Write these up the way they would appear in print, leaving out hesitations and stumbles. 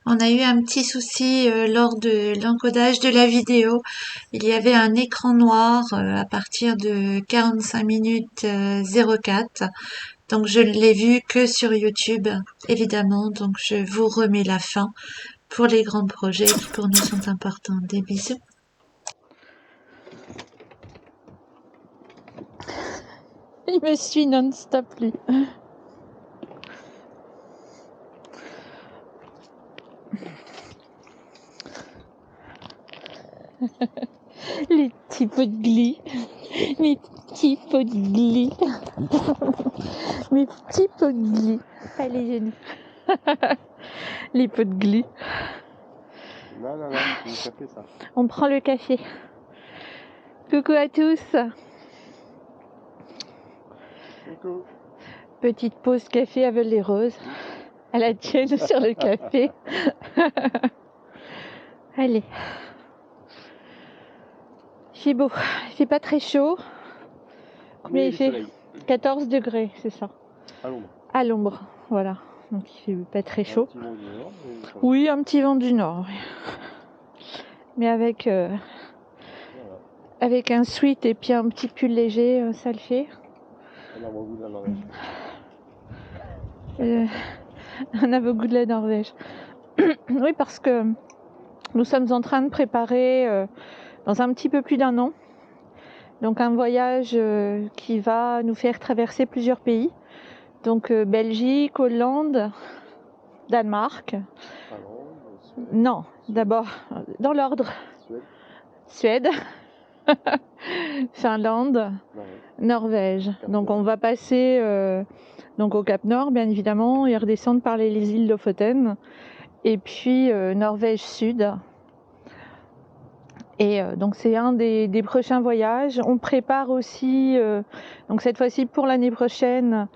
On a eu un petit souci lors de l'encodage de la vidéo. Il y avait un écran noir à partir de 45 minutes 04. Donc je ne l'ai vu que sur YouTube, évidemment. Donc je vous remets la fin pour les grands projets qui pour nous sont importants. Des bisous. Il me suit non-stop, lui. Les petits pots de glis. Mes petits pots de glis. Mes petits pots de glis. Allez, jeunes. Les pots de glis. Non, c'est du café ça. On prend le café. Coucou à tous. Coucou. Petite pause café avec les roses. À la tienne sur le café. Allez. Il fait beau. Il fait pas très chaud. Combien il fait? 14 degrés, c'est ça. À l'ombre. À l'ombre, voilà. Donc il fait pas très chaud. Un petit vent du nord, Oui, un petit vent du nord. Oui. Mais avec, voilà. avec un sweat et puis un petit pull léger, ça le fait. On a bon goût de la Norvège. On a beau goût de la Norvège. Oui, parce que nous sommes en train de préparer dans un petit peu plus d'1 an. Donc un voyage qui va nous faire traverser plusieurs pays. Donc Belgique, Hollande, Danemark. Non, d'abord dans l'ordre. Suède. Finlande, Norvège. Donc on va passer donc au Cap Nord bien évidemment et redescendre par les îles Lofoten et puis Norvège Sud. Et donc c'est un des prochains voyages. On prépare aussi donc cette fois-ci pour l'année prochaine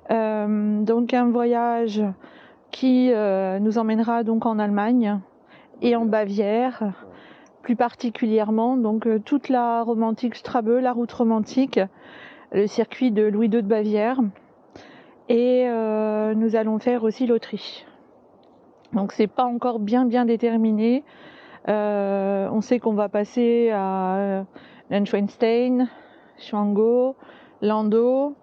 donc un voyage qui nous emmènera donc en Allemagne et en Bavière. Plus particulièrement, donc toute la romantique Strabeux, la route romantique, le circuit de Louis II de Bavière, et nous allons faire aussi l'Autriche. Donc c'est pas encore bien déterminé. On sait qu'on va passer à Neuschwanstein, Schwangau, Landau,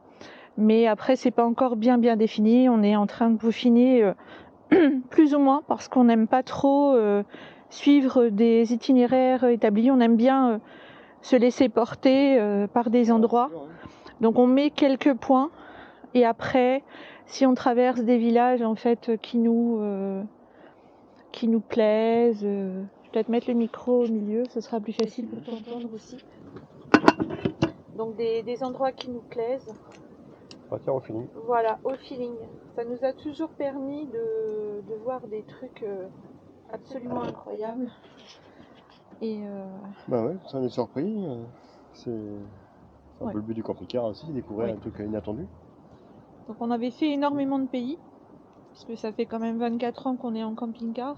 mais après c'est pas encore bien défini. On est en train de peaufiner plus ou moins parce qu'on n'aime pas trop suivre des itinéraires établis. On aime bien se laisser porter par des endroits. Donc on met quelques points et après, si on traverse des villages en fait qui nous plaisent, je vais peut-être mettre le micro au milieu, ce sera plus facile pour t'entendre aussi. Donc des endroits qui nous plaisent. Tiens, au feeling. Voilà, au feeling. Ça nous a toujours permis de voir des trucs absolument incroyables. Et Bah ouais, ça en est surpris. C'est un ouais. peu le but du camping-car aussi, découvrir un truc inattendu. Donc on avait fait énormément de pays, parce que ça fait quand même 24 ans qu'on est en camping-car.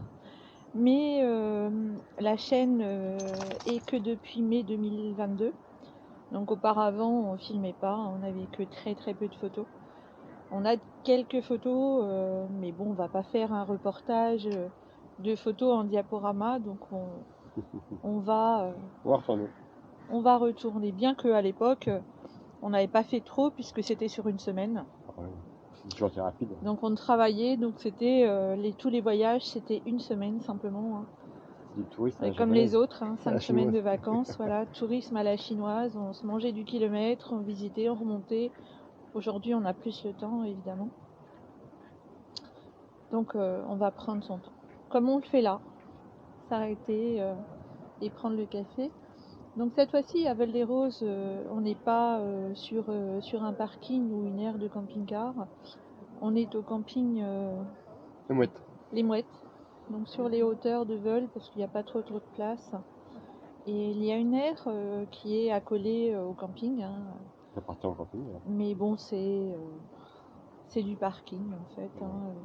Mais la chaîne est que depuis mai 2022. Donc auparavant on filmait pas, on n'avait que très peu de photos. On a quelques photos, mais bon on va pas faire un reportage de photos en diaporama, donc on va retourner. Bien qu'à l'époque on n'avait pas fait trop puisque c'était sur une semaine. Ouais, c'est toujours assez rapide. Donc on travaillait, donc c'était tous les voyages c'était une semaine simplement. Hein. Du tourisme Et comme les autres, 5 semaines de vacances, voilà, tourisme à la chinoise, on se mangeait du kilomètre, on visitait, on remontait. Aujourd'hui, on a plus le temps, évidemment. Donc, on va prendre son temps. Comme on le fait là, s'arrêter et prendre le café. Donc, cette fois-ci, à Val-des-Roses, on n'est pas sur un parking ou une aire de camping-car. On est au camping Les Mouettes. Donc, sur les hauteurs de Veul, parce qu'il n'y a pas trop de place. Et il y a une aire qui est accolée au camping. Hein. Ça appartient au camping. Ouais. Mais bon, c'est du parking en fait. Hein.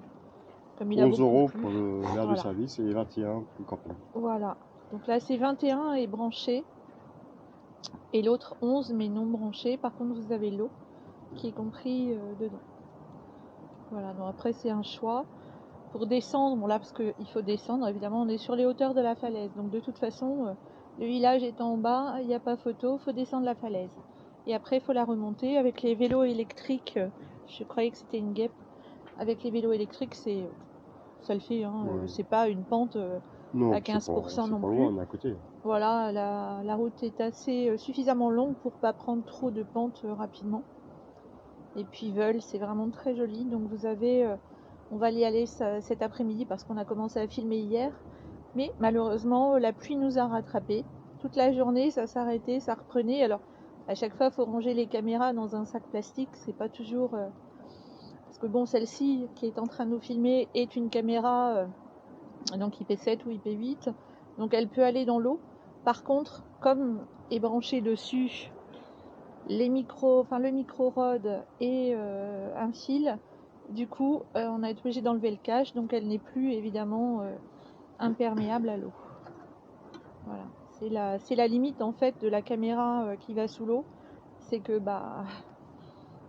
Comme il 11 a € plu. pour l'aire de service et 21 pour le camping. Voilà. Donc là, c'est 21 et branché. Et l'autre 11 mais non branché. Par contre, vous avez l'eau qui est compris dedans. Voilà. Donc après, c'est un choix. pour descendre, bon là parce qu'il faut descendre, évidemment on est sur les hauteurs de la falaise, donc de toute façon le village étant en bas, il n'y a pas photo, il faut descendre la falaise. Et après il faut la remonter avec les vélos électriques, je croyais que c'était une guêpe, avec les vélos électriques ça le fait, hein, Ouais. c'est pas une pente Non, à c'est pas 15% non loin, plus. on est à côté. Voilà, la route est assez suffisamment longue pour pas prendre trop de pente rapidement. Et puis Veul, c'est vraiment très joli. Donc vous avez, on va y aller cet après-midi parce qu'on a commencé à filmer hier. Mais malheureusement, la pluie nous a rattrapés. Toute la journée, ça s'arrêtait, ça reprenait. Alors à chaque fois, il faut ranger les caméras dans un sac plastique. C'est pas toujours... parce que bon, celle-ci qui est en train de nous filmer est une caméra donc IP7 ou IP8. Donc elle peut aller dans l'eau. Par contre, comme est branché dessus le micro-rod et un fil, du coup on a été obligé d'enlever le cache, donc elle n'est plus évidemment imperméable à l'eau. Voilà, c'est la limite en fait de la caméra qui va sous l'eau, c'est que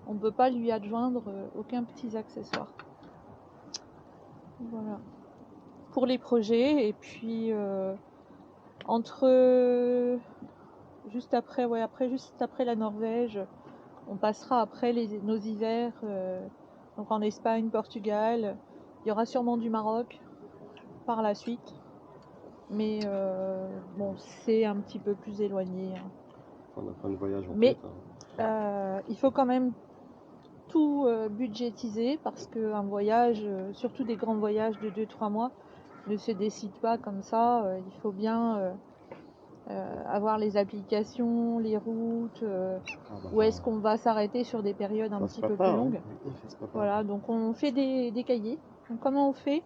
on ne peut pas lui adjoindre aucun petit accessoire. Voilà pour les projets. Et puis juste après la Norvège, on passera après nos hivers donc en Espagne, Portugal. Il y aura sûrement du Maroc par la suite, mais bon, c'est un petit peu plus éloigné, hein. On a plein de voyages en Mais tête, hein. Il faut quand même tout budgétiser parce qu'un voyage, surtout des grands voyages de 2-3 mois, ne se décide pas comme ça. Il faut bien avoir les applications, les routes, où est-ce qu'on va s'arrêter sur des périodes un petit peu plus longues. Voilà, donc on fait des cahiers. Donc comment on fait?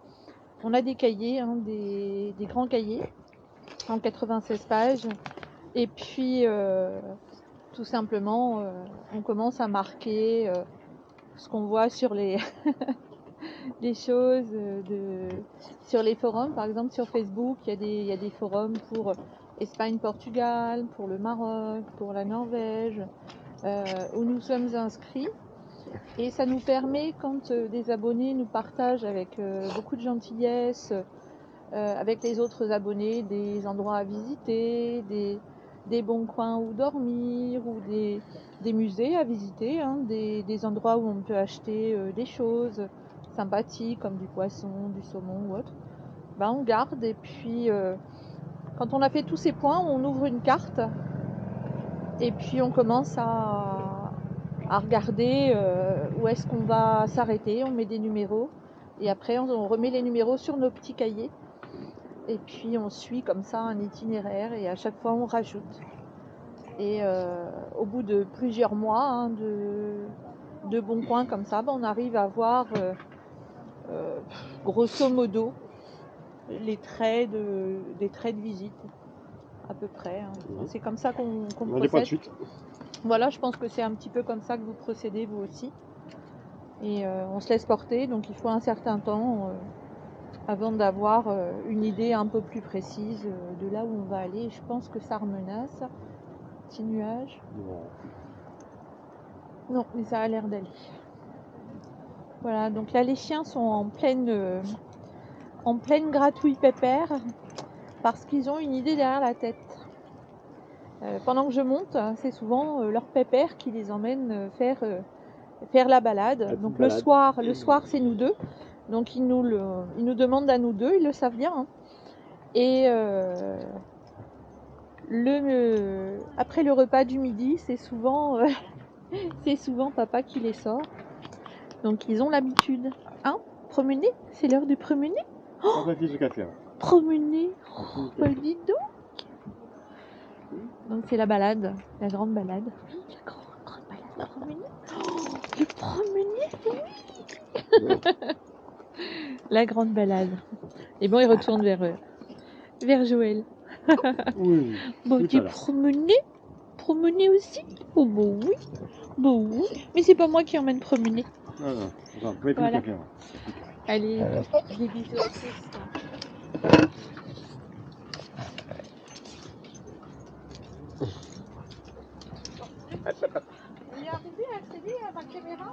On a des cahiers, hein, des grands cahiers en 96 pages. Et puis tout simplement, on commence à marquer ce qu'on voit sur les choses sur les forums. Par exemple sur Facebook, il y a des forums pour Espagne, Portugal, pour le Maroc, pour la Norvège, où nous sommes inscrits. Et ça nous permet, quand des abonnés nous partagent avec beaucoup de gentillesse, avec les autres abonnés, des endroits à visiter, des bons coins où dormir, ou des musées à visiter, hein, des endroits où on peut acheter des choses sympathiques comme du poisson, du saumon ou autre. Ben, on garde, et puis quand on a fait tous ces points, on ouvre une carte et puis on commence à regarder où est-ce qu'on va s'arrêter. On met des numéros et après on remet les numéros sur nos petits cahiers. Et puis on suit comme ça un itinéraire et à chaque fois on rajoute. Et au bout de plusieurs mois, hein, de bons coins comme ça, on arrive à voir grosso modo des traits de visite à peu près, hein. C'est comme ça qu'on procède. Pas de suite. Voilà, je pense que c'est un petit peu comme ça que vous procédez vous aussi. Et on se laisse porter, donc il faut un certain temps avant d'avoir une idée un peu plus précise de là où on va aller. Je pense que ça remenace. Petit nuage. Non, mais ça a l'air d'aller. Voilà, donc là les chiens sont en pleine gratouille pépère parce qu'ils ont une idée derrière la tête. Pendant que je monte, c'est souvent leur pépère qui les emmène faire la balade. Donc le soir c'est nous deux. Donc ils nous demandent à nous deux, ils le savent bien, hein. Et après le repas du midi, c'est souvent papa qui les sort. Donc ils ont l'habitude. Hein, promener, c'est l'heure de promener. Oh, promener, bah dis donc. Donc c'est la balade, la grande balade. Oui, la grande balade, promener. Oh, le promener, oui. La grande balade. Et bon, il retourne vers Joël. Oui. Bon, tu promener aussi? Oh, bon oui. Bon oui. Mais c'est pas moi qui emmène promener. Non. Voilà. Allez, des bisous à tous. Il est arrivé à accéder à ma caméra.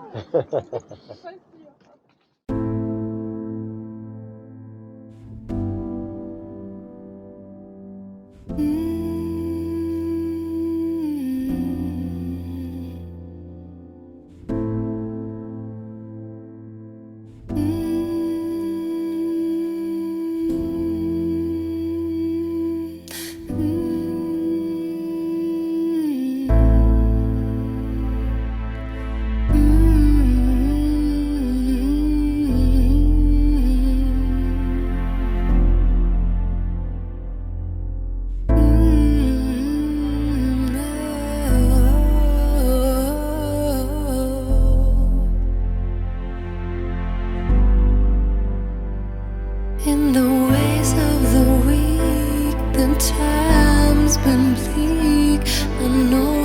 In the ways of the week, the time's been bleak. I know